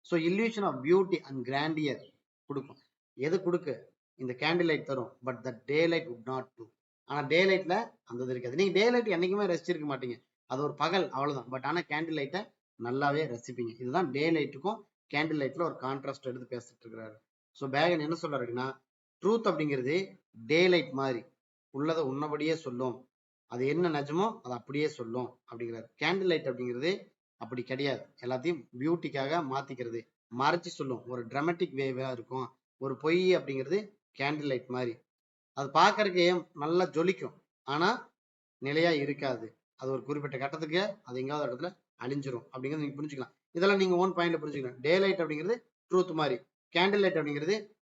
So illusion of beauty and grandeur கொடுக்கும். எது கொடுக்கு? இந்த கேண்டில் லைட் தரும். But the day light would not do. ஆனா டே லைட்ல அந்த இது இருக்காது. நீங்க டே லைட் என்னைக்குமே ரசிச்சிருக்க மாட்டீங்க. அது ஒரு பகல் அவ்வளவுதான். பட் ஆனா கேண்டில் லைட்டை நல்லாவே ரசிப்பீங்க. இதுதான் டே லைட்டுக்கும் கேண்டில் லைட்ல ஒரு கான்ட்ராஸ்ட் எடுத்து பேசிட்டு இருக்கிறாரு. ஸோ பேகன் என்ன சொல்றாரு அப்படின்னா, ட்ரூத் அப்படிங்கிறது டே லைட் மாதிரி உள்ளதை உன்னபடியே சொல்லும். அது என்ன நிஜமோ அதை அப்படியே சொல்லும் அப்படிங்கிறாரு. கேண்டில் லைட் அப்படிங்கிறது அப்படி கிடையாது. எல்லாத்தையும் பியூட்டிக்காக மாத்திக்கிறது, மறைச்சு சொல்லும். ஒரு டிராமட்டிக் வேவா இருக்கும். ஒரு பொய் அப்படிங்கிறது கேண்டில் லைட் மாதிரி. அது பார்க்கறதுக்கு நல்லா ஜொலிக்கும். ஆனா நிலையா இருக்காது. அது ஒரு குறிப்பிட்ட கட்டத்துக்கு அது எங்காவது இடத்துல அழிஞ்சிரும் அப்படிங்கிறது நீங்க புரிஞ்சுக்கலாம். இதெல்லாம் நீங்க ஓன் பாயிண்ட்ல புரிஞ்சுக்கலாம். டே லைட் அப்படிங்கிறது ட்ரூத் மாதிரி, கேண்டில் லைட் அப்படிங்கிறது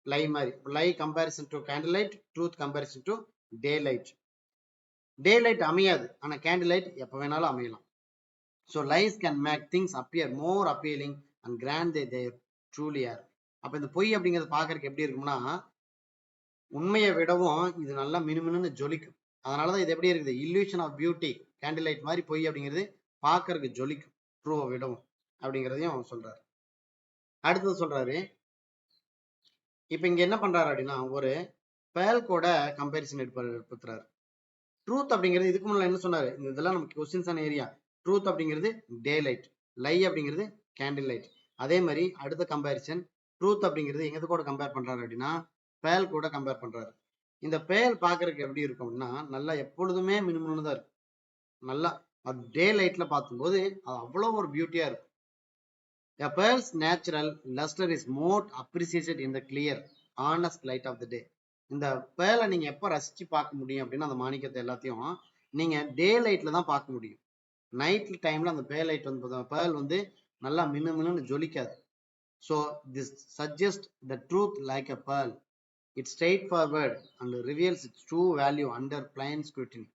லை மாதிரி. Lie comparison to candle light, truth comparison to day light. Day light அமையாது, ஆனா கேண்டில் லைட் எப்ப வேணாலும் அமையலாம். So lies can make things appear more appealing and grand they truly are. அப்ப இந்த பொய் அப்படிங்கிறது பாக்குறதுக்கு எப்படி இருக்கும்னா, உண்மையை விடவும் இது நல்லா மினுமினு ஜொலிக்கும். அதனாலதான் இது எப்படி இருக்குது? illusion of beauty, candle light மாதிரி பொய் அப்படிங்கிறது பாக்குறதுக்கு ஜொலிக்கும் ட்ரூவை விடவும் அப்படிங்கிறதையும் அவன் சொல்றாரு. அடுத்தது சொல்றாரு, இப்ப இங்க என்ன பண்றாரு அப்படின்னா, ஒரு பேல்கோட கம்பேரிசன் எடுத்துறாரு. ட்ரூத் அப்படிங்கிறது இதுக்கு முன்னாடி என்ன சொன்னாரு? இந்த இதெல்லாம் நமக்கு கொஸ்டின்ஸான ஏரியா. ட்ரூத் அப்படிங்கிறது டே லைட், லை அப்படிங்கிறது கேண்டில் லைட். அதே மாதிரி அடுத்த கம்பேரிசன், ட்ரூத் அப்படிங்கிறது எங்க கூட கம்பேர் பண்றாரு அப்படின்னா, பேல் கூட கம்பேர் பண்றாரு. இந்த பேல் பாக்குறதுக்கு எப்படி இருக்கும் அப்படின்னா, நல்லா எப்பொழுதுமே மினுமினு தான் இருக்கும். நல்லா அது டே லைட்ல பார்க்கும்போது அது அவ்வளவு ஒரு பியூட்டியா இருக்கும். A pearl's natural luster is more appreciated in the clear, honest light of the day. இந்த பேர்லை நீங்க எப்ப ரசிச்சு பார்க்க முடியும் அப்படின்னா, அந்த மாணிக்கத்தை எல்லாத்தையும் நீங்க டே லைட்ல தான் பார்க்க முடியும். நைட் டைம்ல அந்த பேர் லைட் வந்து பேர்ல் வந்து நல்லா மின்னு மின்னு ஜொலிக்காது. So this suggest the truth like a pearl. It's straight forward and reveals its true value under plain scrutiny.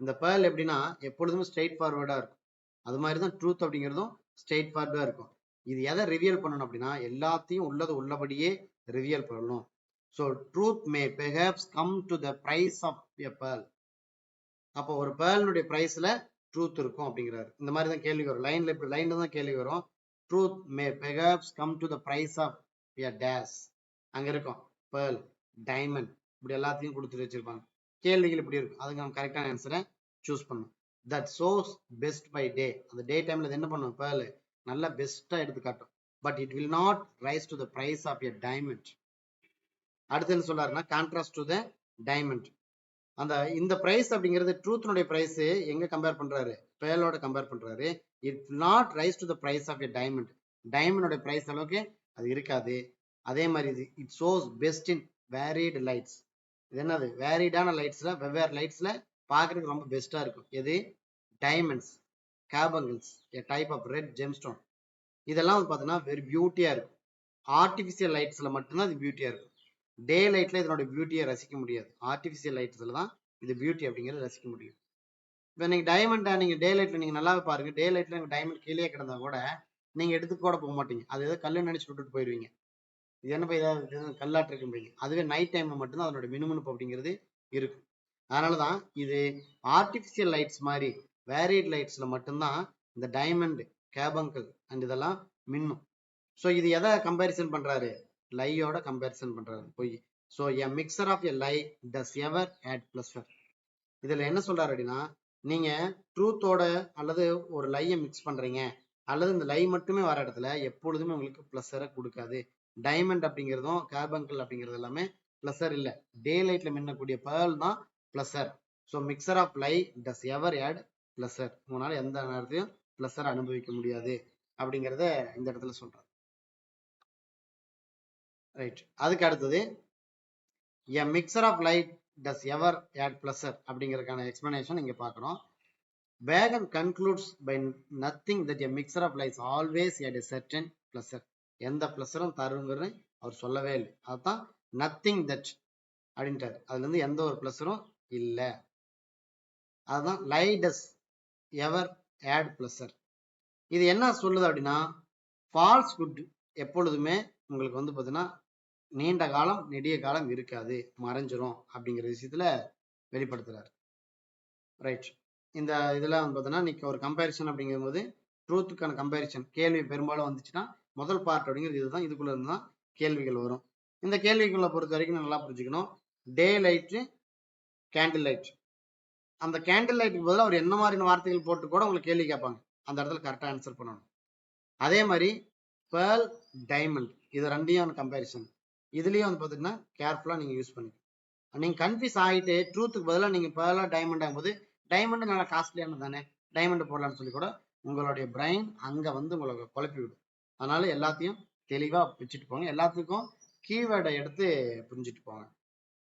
இந்த பேர்ல் எப்படின்னா எப்பொழுதுமே ஸ்ட்ரெயிட் ஃபார்வர்டா இருக்கும். அது மாதிரி தான் ட்ரூத் அப்படிங்கிறதும் ஸ்ட்ரெயிட் ஃபார்வர்டா இருக்கும். இது எதை ரிவியல் பண்ணணும் அப்படின்னா, எல்லாத்தையும் உள்ளது உள்ளபடியே ரிவியல் பண்ணணும். So truth may perhaps come to the price of a pearl. அப்போ ஒரு பேர்லுடைய பிரைஸ்ல ட்ரூத் இருக்கும் அப்படிங்கிறாரு. இந்த மாதிரி தான் கேள்வி வரும். லைன்ல இப்படி லைன்ல தான் கேள்வி வரும். Truth may perhaps come to the price of a dash. அங்க இருக்கும் பேர்ல், டைமண்ட், இப்படி எல்லாத்தையும் கொடுத்துட்டு வச்சிருப்பாங்க. கேள்விகள் இப்படி இருக்கும். அதுக்கு நம்ம கரெக்டான ஆன்சரை சூஸ் பண்ணணும். That shows best by day. அந்த டே டைம்ல என்ன பண்ணும்? பேர்ல் நல்லா பெஸ்டா எடுத்து காட்டும். But it will not rise to the price of a diamond. அடுத்து என்ன சொல்றாருன்னா, கான்ட்ராஸ்ட் டு த டைமண்ட். அந்த இந்த பிரைஸ் அப்படிங்கிறது ட்ரூத்னுடைய பிரைஸ் எங்க கம்பேர் பண்றாரு? பேர்லோட கம்பேர் பண்றாரு. It not rise to the price of a diamond. டைமண்டோட பிரைஸ் அளவுக்கு அது இருக்காது. அதே மாதிரி it shows best in varied lights. இது என்னது? வேரிடான லைட்ஸ்ல, வெவ்வேறு லைட்ஸ்ல பாக்குறதுக்கு ரொம்ப பெஸ்டா இருக்கும். எது? Diamonds, carbuncles, a type of red gemstone. இதெல்லாம் வந்து பாத்தீங்கன்னா வெரி பியூட்டியா இருக்கும். ஆர்டிபிஷியல் லைட்ஸ்ல மட்டும்தான் இது பியூட்டியா இருக்கும். டே லைட்ல இதனோட பியூட்டியை ரசிக்க முடியாது. ஆர்டிபிஷியல் லைட்ஸ்ல தான் இது பியூட்டி அப்படிங்கிறத ரசிக்க முடியும். இப்போ நீங்க டைமண்டா நீங்க டே லைட்ல நீங்க நல்லாவே பாருங்க. டே லைட்ல நீங்க டைமண்ட் கீழே கிடந்தா கூட நீங்க எடுத்து கூட போக மாட்டீங்க. அது ஏதோ கல்லு நினைச்சு விட்டுட்டு போயிருவீங்க. இது என்ன ஏதாவது கல்லாட்டு இருக்கும்பீங்க. அதுவே நைட் டைம்ல மட்டும்தான் அதனோட மினுமினுப்பு அப்படிங்கிறது இருக்கும். அதனாலதான் இது ஆர்டிபிஷியல் லைட்ஸ் மாதிரி வேரிட் லைட்ஸ்ல மட்டும்தான் இந்த டைமண்ட், கேபங்கல் அண்ட் இதெல்லாம் மின்னும். ஸோ இது எதை கம்பேரிசன் பண்றாரு? லையோட கம்பேரிசன் பண்றாரு, பொய். So a mixture of a lie does ever add pleasure. இதுல என்ன சொல்றாரு அப்படின்னா, நீங்க ட்ரூத்தோட அல்லது ஒரு லையை மிக்ஸ் பண்றீங்க, அல்லது இந்த லை மட்டுமே வர இடத்துல எப்பொழுதுமே உங்களுக்கு பிளஸரை கொடுக்காது. டைமண்ட் அப்படிங்கிறதும் கார்பங்கல் அப்படிங்கிறது எல்லாமே பிளஸர் இல்லை. டே லைட்ல மின்னக்கூடிய பேர்ல் தான் pleasure. So mixture of lie does ever add pleasure. உங்களால எந்த நேரத்தையும் பிளஸர் அனுபவிக்க முடியாது அப்படிங்கிறத இந்த இடத்துல சொல்றாரு. ரைட். அதுக்கு அடுத்தது a mixer of light does ever add pleasure அப்படிங்கிறதுக்கான எக்ஸ்பிளனேஷன் இங்க பார்க்கணும். Bagan concludes by nothing that a mixer of lights always add a certain pleasure. எந்த பிளஸரும் தருங்கிறது அவர் சொல்லவே இல்லை. அதுதான் நத்திங் தட் அப்படின்ட்டாரு. அதுல இருந்து எந்த ஒரு பிளஸரும் இல்லை. அதுதான் லை டஸ் எவர் ஆட் பிளஸர். இது என்ன சொல்லுது அப்படின்னா, ஃபால்ஸ் குட் எப்பொழுதுமே உங்களுக்கு வந்து பார்த்தீங்கன்னா நீண்ட காலம் நெடிய காலம் இருக்காது, மறைஞ்சிரும் அப்படிங்கிற விஷயத்துல வெளிப்படுத்துறாரு. ரைட். இந்த இதெல்லாம் வந்து பார்த்தீங்கன்னா இன்னைக்கு ஒரு கம்பேரிசன் அப்படிங்கும்போது ட்ரூத்துக்கான கம்பேரிசன் கேள்வி பெரும்பாலும் வந்துச்சுன்னா முதல் பார்ட் அப்படிங்கிறது இதுதான். இதுக்குள்ள இருந்து தான் கேள்விகள் வரும். இந்த கேள்விக்குள்ள பொறுத்த வரைக்கும் நல்லா புரிஞ்சுக்கணும். டே லைட்டு, கேண்டில் லைட். அந்த கேண்டில் லைட்டுக்கு பதிலாக அவர் என்ன மாதிரியான வார்த்தைகள் போட்டு கூட உங்களுக்கு கேள்வி கேட்பாங்க. அந்த இடத்துல கரெக்டாக ஆன்சர் பண்ணணும். அதே மாதிரி பேர்ல், டைமண்ட் இது ரெண்டையும் கம்பேரிசன். இதுலயும் வந்து பார்த்தீங்கன்னா கேர்ஃபுல்லாக நீங்கள் யூஸ் பண்ணுங்க. நீங்கள் கன்ஃபியூஸ் ஆகிட்டு ட்ரூத்துக்கு பதிலாக நீங்கள் பேர்லாக டைமண்ட் ஆகும்போது டைமண்ட் நல்லா காஸ்ட்லியானது தானே, டைமண்ட் போடலான்னு சொல்லி கூட உங்களுடைய பிரைன் அங்கே வந்து உங்களை குழப்பி விடும். அதனால எல்லாத்தையும் தெளிவாக வச்சுட்டு போங்க. எல்லாத்துக்கும் கீவேர்டை எடுத்து புரிஞ்சுட்டு போங்க.